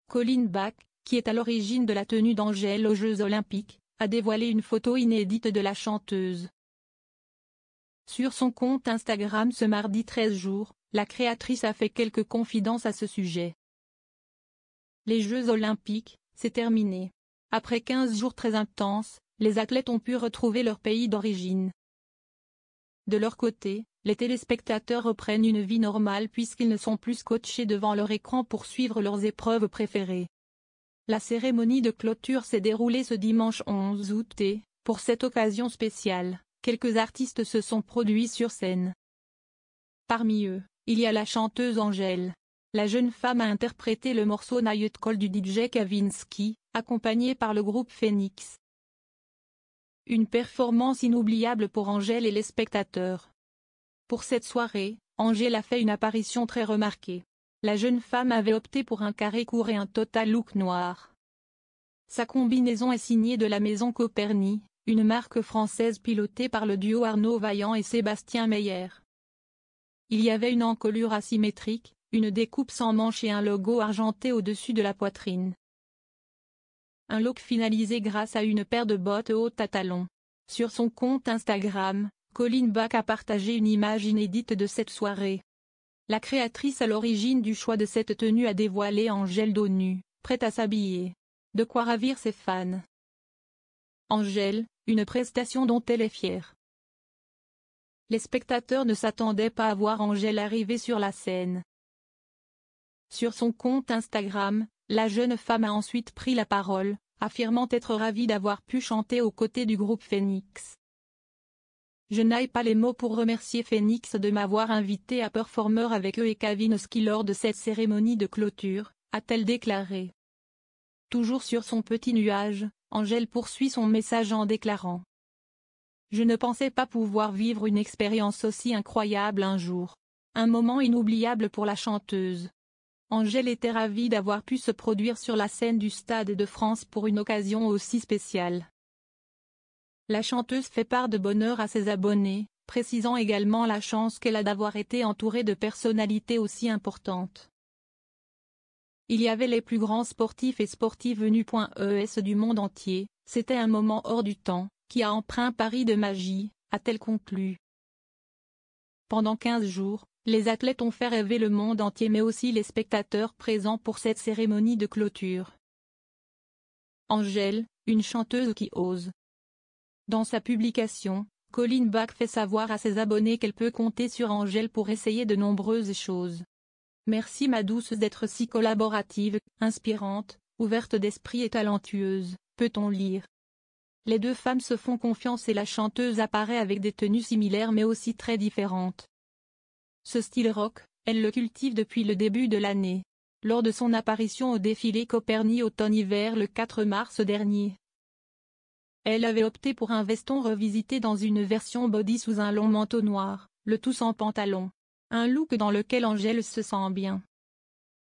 Colin Bach, qui est à l'origine de la tenue d'Angèle aux Jeux Olympiques, a dévoilé une photo inédite de la chanteuse. Sur son compte Instagram ce mardi 13 jours, la créatrice a fait quelques confidences à ce sujet. Les Jeux Olympiques, c'est terminé. Après 15 jours très intenses, les athlètes ont pu retrouver leur pays d'origine. De leur côté, les téléspectateurs reprennent une vie normale puisqu'ils ne sont plus scotchés devant leur écran pour suivre leurs épreuves préférées. La cérémonie de clôture s'est déroulée ce dimanche 11 août et, pour cette occasion spéciale, quelques artistes se sont produits sur scène. Parmi eux, il y a la chanteuse Angèle. La jeune femme a interprété le morceau Night Call du DJ Kavinsky, accompagné par le groupe Phoenix. Une performance inoubliable pour Angèle et les spectateurs. Pour cette soirée, Angèle a fait une apparition très remarquée. La jeune femme avait opté pour un carré court et un total look noir. Sa combinaison est signée de la maison Coperni, une marque française pilotée par le duo Arnaud Vaillant et Sébastien Meyer. Il y avait une encolure asymétrique, une découpe sans manches et un logo argenté au-dessus de la poitrine. Un look finalisé grâce à une paire de bottes hautes à talons. Sur son compte Instagram, Colin Bach a partagé une image inédite de cette soirée. La créatrice à l'origine du choix de cette tenue a dévoilé Angèle dos nue, prête à s'habiller. De quoi ravir ses fans. Angèle, une prestation dont elle est fière. Les spectateurs ne s'attendaient pas à voir Angèle arriver sur la scène. Sur son compte Instagram, la jeune femme a ensuite pris la parole, affirmant être ravie d'avoir pu chanter aux côtés du groupe Phoenix. Je n'ai pas les mots pour remercier Phoenix de m'avoir invité à performer avec eux et Kavinsky lors de cette cérémonie de clôture, a-t-elle déclaré. Toujours sur son petit nuage, Angèle poursuit son message en déclarant. Je ne pensais pas pouvoir vivre une expérience aussi incroyable un jour. Un moment inoubliable pour la chanteuse. Angèle était ravie d'avoir pu se produire sur la scène du Stade de France pour une occasion aussi spéciale. La chanteuse fait part de bonheur à ses abonnés, précisant également la chance qu'elle a d'avoir été entourée de personnalités aussi importantes. Il y avait les plus grands sportifs et sportives venus.es du monde entier, c'était un moment hors du temps, qui a empreint Paris de magie, a-t-elle conclu. Pendant 15 jours, les athlètes ont fait rêver le monde entier mais aussi les spectateurs présents pour cette cérémonie de clôture. Angèle, une chanteuse qui ose. Dans sa publication, Colin Bach fait savoir à ses abonnés qu'elle peut compter sur Angèle pour essayer de nombreuses choses. Merci ma douce d'être si collaborative, inspirante, ouverte d'esprit et talentueuse, peut-on lire. Les deux femmes se font confiance et la chanteuse apparaît avec des tenues similaires mais aussi très différentes. Ce style rock, elle le cultive depuis le début de l'année. Lors de son apparition au défilé Coperni automne-hiver le 4 mars dernier. Elle avait opté pour un veston revisité dans une version body sous un long manteau noir, le tout sans pantalon. Un look dans lequel Angèle se sent bien.